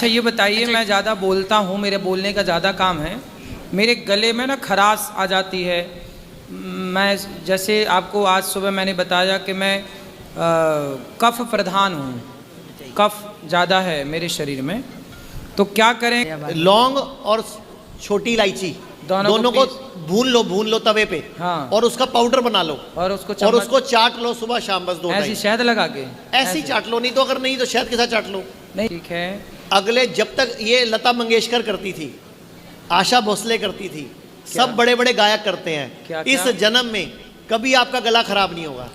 अच्छा ये बताइए, मैं ज़्यादा बोलता हूँ, मेरे बोलने का ज़्यादा काम है, मेरे गले में ना खराश आ जाती है। मैं जैसे आपको आज सुबह मैंने बताया कि मैं कफ प्रधान हूँ, कफ ज़्यादा है मेरे शरीर में, तो क्या करें? लौंग और छोटी इलायची दोनों को भून लो तवे पे। हाँ। और उसका पाउडर बना लो और उसको चाट लो सुबह शाम, बस 2 ऐसी टाइम शहद लगा के ऐसी चाट लो, नहीं तो अगर नहीं तो शहद के साथ चाट लो। नहीं, ठीक है। अगले जब तक ये लता मंगेशकर करती थी, आशा भोसले करती थी, सब बड़े बड़े गायक करते हैं, क्या? इस जन्म में कभी आपका गला खराब नहीं होगा।